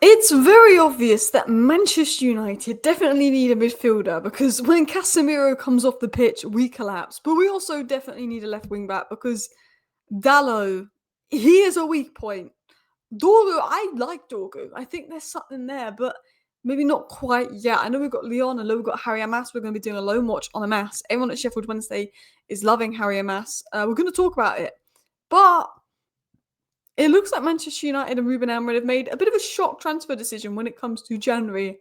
It's very obvious that Manchester United definitely need a midfielder because when Casemiro comes off the pitch, we collapse. But we also definitely need a left wing back because Dallo, he is a weak point. Dorgu, I like Dorgu. I think there's something there, but maybe not quite yet. I know we've got Leon, I know we've got Harry Amas. We're going to be doing a loan watch on Amas. Everyone at Sheffield Wednesday is loving Harry Amas. We're going to talk about it. But it looks like Manchester United and Ruben Amorim have made a bit of a shock transfer decision when it comes to January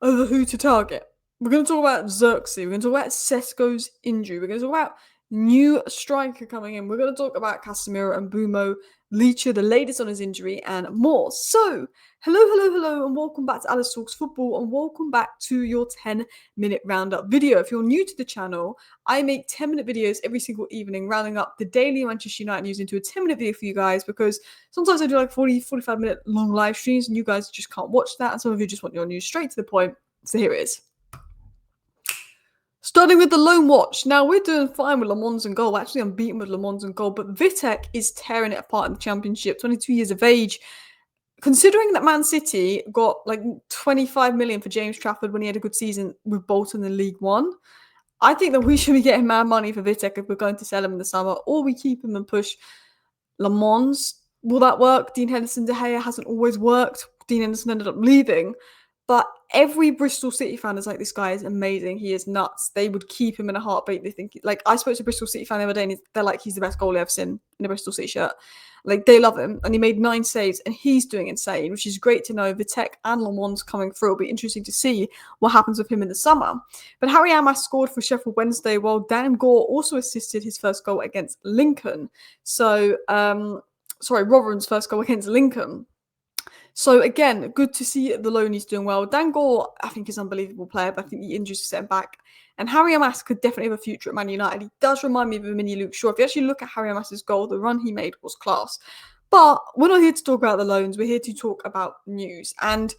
over who to target. We're going to talk about Xerxes. We're going to talk about Sesko's injury. We're going to talk about new striker coming in. We're going to talk about Casemiro and Bumo, Leacher, the latest on his injury, and more. So, hello, and welcome back to Alice Talks Football, and welcome back to your 10-minute roundup video. If you're new to the channel, I make 10-minute videos every single evening, rounding up the daily Manchester United news into a 10-minute video for you guys, because sometimes I do like 45-minute long live streams, and you guys just can't watch that, and some of you just want your news straight to the point. So here it is. Starting with the loan watch. Now, we're doing fine with Le Mans and goal. We're actually unbeaten with Le Mans and goal, but Vitek is tearing it apart in the Championship, 22 years of age. Considering that Man City got like 25 million for James Trafford when he had a good season with Bolton in League One, I think that we should be getting mad money for Vitek if we're going to sell him in the summer, or we keep him and push Le Mans. Will that work? Dean Henderson, De Gea hasn't always worked. Dean Henderson ended up leaving. But every Bristol City fan is like, this guy is amazing. He is nuts. They would keep him in a heartbeat. They think, like, I spoke to a Bristol City fan the other day, and they're like, he's the best goalie I've seen in a Bristol City shirt. Like, they love him. And he made 9 saves, and he's doing insane, which is great to know. Vitek and Le Mans coming through. It'll be interesting to see what happens with him in the summer. But Harry Amas scored for Sheffield Wednesday, while Dan Gore also assisted his first goal against Lincoln. So, Rotherham's first goal against Lincoln. So again, good to see the loanies doing well. Dan Gore, I think, is an unbelievable player, but I think the injuries set him back. And Harry Amas could definitely have a future at Man United. He does remind me of a mini Luke Shaw. If you actually look at Harry Amas's goal, the run he made was class. But we're not here to talk about the loans. We're here to talk about news. And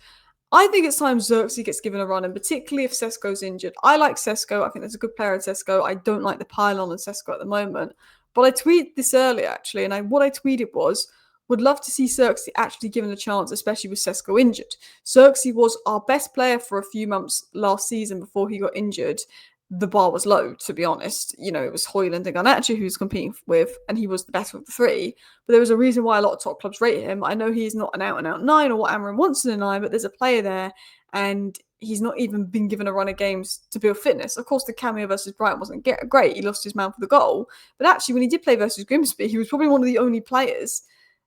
I think it's time Xerxes gets given a run, and particularly if Sesko's injured. I like Sesko. I think there's a good player in Sesko. I don't like the pylon on Sesko at the moment. But I tweeted this earlier, actually, and what I tweeted was, would love to see Xerxes actually given a chance, especially with Sesko injured. Xerxes was our best player for a few months last season before he got injured. The bar was low, to be honest. You know, it was Højlund and Garnacho who was competing with, and he was the best of the three. But there was a reason why a lot of top clubs rated him. I know he's not an out-and-out 9 or what Amorim wants in a 9, but there's a player there, and he's not even been given a run of games to build fitness. Of course, the cameo versus Brighton wasn't great. He lost his man for the goal. But actually, when he did play versus Grimsby, he was probably one of the only players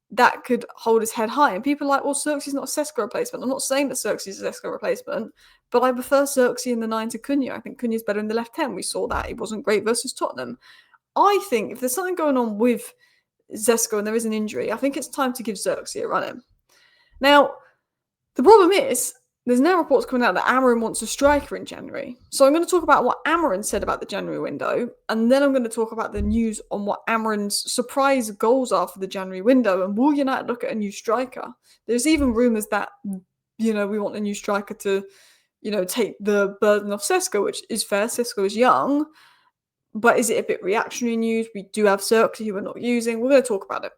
that could hold his head high. And people are like, well, Xerxes is not a Sesko replacement. I'm not saying that Xerxes is a Sesko replacement, but I prefer Xerxes in the 9 to Cunha. I think Cunha's better in the left 10. We saw that. He wasn't great versus Tottenham. I think if there's something going on with Sesko and there is an injury, I think it's time to give Xerxes a run in. Now, the problem is, there's now reports coming out that Amorim wants a striker in January. So I'm going to talk about what Amorim said about the January window, and then I'm going to talk about the news on what Amorim's surprise goals are for the January window, and will United look at a new striker? There's even rumours that, we want a new striker to, take the burden off Sesko, which is fair. Sesko is young, but is it a bit reactionary news? We do have Xerxes who we're not using. We're going to talk about it.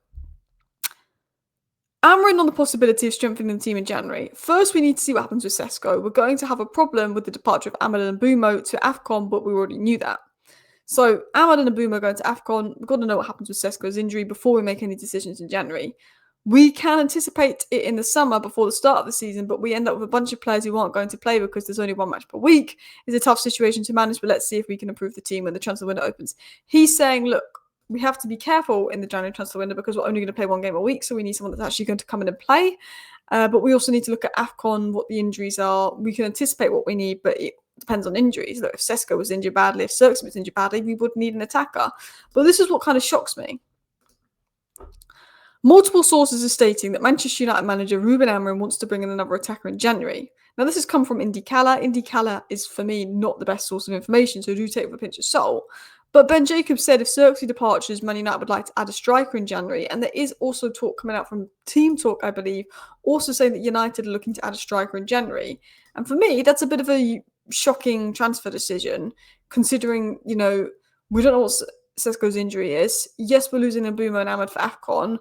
Amorim on the possibility of strengthening the team in January. First, we need to see what happens with Sesko. We're going to have a problem with the departure of Amad and Bumo to AFCON, but we already knew that. So, Amad and Bumo are going to AFCON. We've got to know what happens with Sesko's injury before we make any decisions in January. We can anticipate it in the summer before the start of the season, but we end up with a bunch of players who aren't going to play because there's only one match per week. It's a tough situation to manage, but let's see if we can improve the team when the transfer window opens. He's saying, look, we have to be careful in the January transfer window because we're only going to play one game a week, so we need someone that's actually going to come in and play. But we also need to look at AFCON, what the injuries are. We can anticipate what we need, but it depends on injuries. Look, if Sesko was injured badly, if Xerxes was injured badly, we would need an attacker. But this is what kind of shocks me. Multiple sources are stating that Manchester United manager Ruben Amorim wants to bring in another attacker in January. Now, this has come from Indicala. Indicala is, for me, not the best source of information, so do take it with a pinch of salt. But Ben Jacobs said if Xerxes departures, Man United would like to add a striker in January. And there is also talk coming out from Team Talk, I believe, also saying that United are looking to add a striker in January. And for me, that's a bit of a shocking transfer decision, considering, we don't know what Sesko's injury is. Yes, we're losing Mbeumo and Ahmed for AFCON,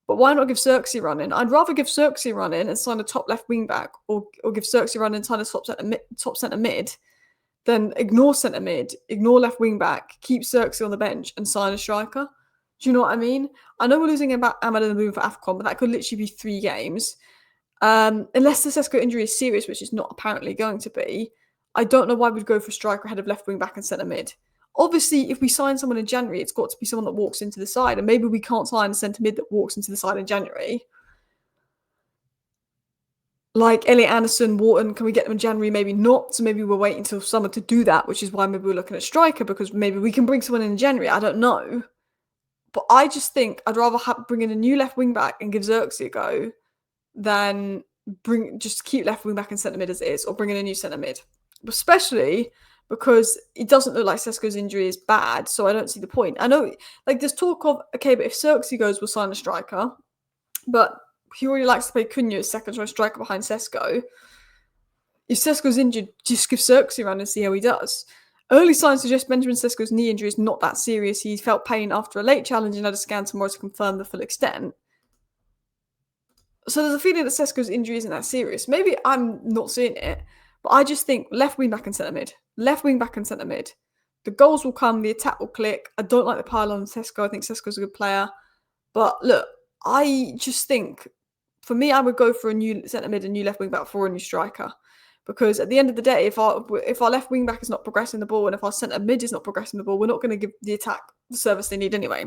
But why not give Xerxes a run in? I'd rather give Xerxes a run in and sign a top left wing back, or give Xerxes a run in and sign a top centre mid, than ignore centre mid, ignore left wing back, keep Xerxes on the bench and sign a striker. Do you know what I mean? I know we're losing about Ahmad and the Boom for AFCON, but that could literally be 3 games. Unless the Sesko injury is serious, which is not apparently going to be, I don't know why we'd go for striker ahead of left wing back and centre mid. Obviously, if we sign someone in January, it's got to be someone that walks into the side, and maybe we can't sign a centre mid that walks into the side in January. Like Elliot Anderson, Wharton, can we get them in January? Maybe not. So maybe we're waiting until summer to do that, which is why maybe we're looking at striker, because maybe we can bring someone in January. I don't know. But I just think I'd rather bring in a new left wing back and give Xerxes a go than just keep left wing back and centre mid as it is, or bring in a new centre mid. Especially because it doesn't look like Sesko's injury is bad, so I don't see the point. I know, like, there's talk of, okay, but if Xerxes goes, we'll sign a striker. But he already likes to play Cunha as second choice striker behind Sesko. If Sesko's injured, just give Xerxes a run and see how he does. Early signs suggest Benjamin Sesko's knee injury is not that serious. He felt pain after a late challenge and had a scan tomorrow to confirm the full extent. So there's a feeling that Sesko's injury isn't that serious. Maybe I'm not seeing it, but I just think left wing back and centre mid. Left wing back and centre mid. The goals will come, the attack will click. I don't like the pylon on Sesko. I think Sesko's a good player. But look, I just think, for me, I would go for a new centre mid, a new left wing back for a new striker. Because at the end of the day, if our left wing back is not progressing the ball and if our centre mid is not progressing the ball, we're not going to give the attack the service they need anyway.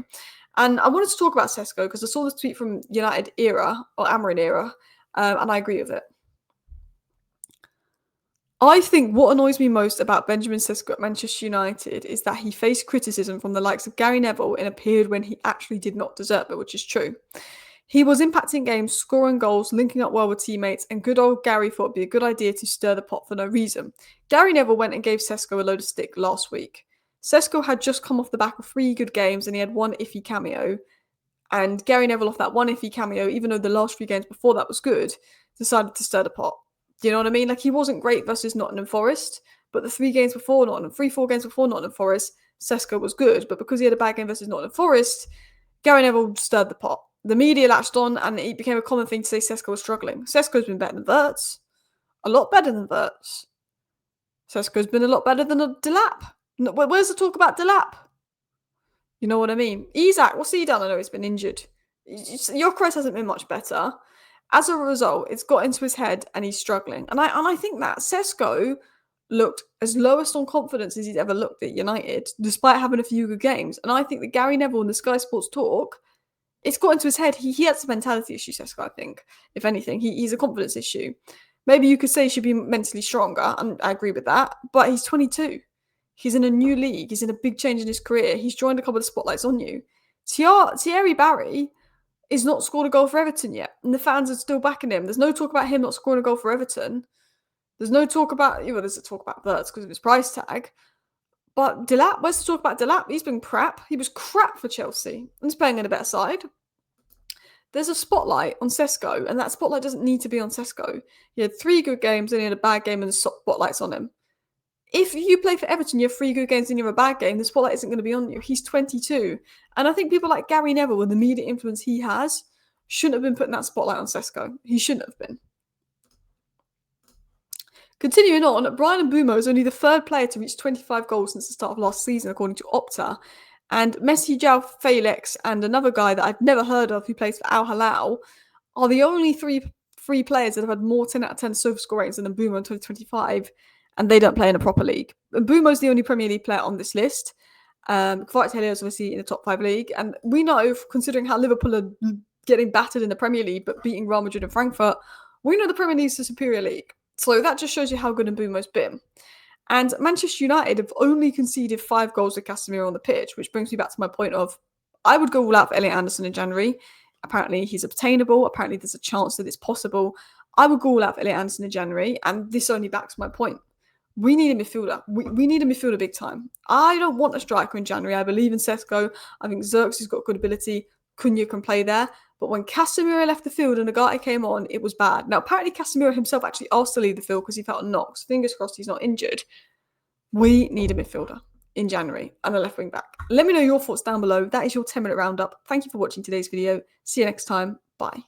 And I wanted to talk about Sesko because I saw this tweet from United era, or Amorim era, and I agree with it. I think what annoys me most about Benjamin Sesko at Manchester United is that he faced criticism from the likes of Gary Neville in a period when he actually did not deserve it, which is true. He was impacting games, scoring goals, linking up well with teammates, and good old Gary thought it'd be a good idea to stir the pot for no reason. Gary Neville went and gave Sesko a load of stick last week. Sesko had just come off the back of 3 good games and he had 1 iffy cameo. And Gary Neville, off that 1 iffy cameo, even though the last 3 games before that was good, decided to stir the pot. Do you know what I mean? Like, he wasn't great versus Nottingham Forest, but the 3 games before Nottingham, 3-4 games before Nottingham Forest, Sesko was good. But because he had a bad game versus Nottingham Forest, Gary Neville stirred the pot. The media latched on and it became a common thing to say Sesko was struggling. Sesko's been better than Wirtz. A lot better than Wirtz. Sesko's been a lot better than Delap. Where's the talk about Delap? You know what I mean? Isak, what's he done? I know he's been injured. Gyökeres hasn't been much better. As a result, it's got into his head and he's struggling. And I think that Sesko looked as lowest on confidence as he's ever looked at United, despite having a few good games. And I think that Gary Neville in the Sky Sports talk, it's got into his head. He has a mentality issue, Sesko, I think. If anything, he's a confidence issue. Maybe you could say he should be mentally stronger, and I agree with that. But he's 22. He's in a new league. He's in a big change in his career. He's joined a couple of spotlights on you. Thierry Barry is not scored a goal for Everton yet, and the fans are still backing him. There's no talk about him not scoring a goal for Everton. There's no talk about, there's a talk about Wirtz because of his price tag. But Delap, where's the talk about Delap? He's been crap. He was crap for Chelsea and he's playing in a better side. There's a spotlight on Sesko, and that spotlight doesn't need to be on Sesko. He had 3 good games, and he had a bad game, and the spotlight's on him. If you play for Everton, you have 3 good games and you have a bad game, the spotlight isn't going to be on you. He's 22. And I think people like Gary Neville, and the media influence he has, shouldn't have been putting that spotlight on Sesko. He shouldn't have been. Continuing on, Brian Mbeumo is only the 3rd player to reach 25 goals since the start of last season, according to Opta. And Messi, João Felix, and another guy that I've never heard of who plays for Al Hilal are the only three players that have had more 10 out of 10 sofa score ratings than Mbeumo in 2025, and they don't play in a proper league. Mbeumo's the only Premier League player on this list. Kvaratskhelia is obviously in the top 5 league, and we know, considering how Liverpool are getting battered in the Premier League but beating Real Madrid and Frankfurt, we know the Premier League is a superior league. So that just shows you how good Mbeumo's been. And Manchester United have only conceded 5 goals with Casemiro on the pitch, which brings me back to my point of, I would go all out for Elliot Anderson in January. Apparently he's obtainable. Apparently there's a chance that it's possible. I would go all out for Elliot Anderson in January, and this only backs my point. We need a midfielder. We need a midfielder big time. I don't want a striker in January. I believe in Sesko. I think Xerxes has got good ability. Cunha can play there. But when Casemiro left the field and Agate came on, it was bad. Now, apparently Casemiro himself actually asked to leave the field because he felt a knock. So fingers crossed he's not injured. We need a midfielder. in January and a left wing back. Let me know your thoughts down below. That is your 10-minute roundup. Thank you for watching today's video. See you next time. Bye.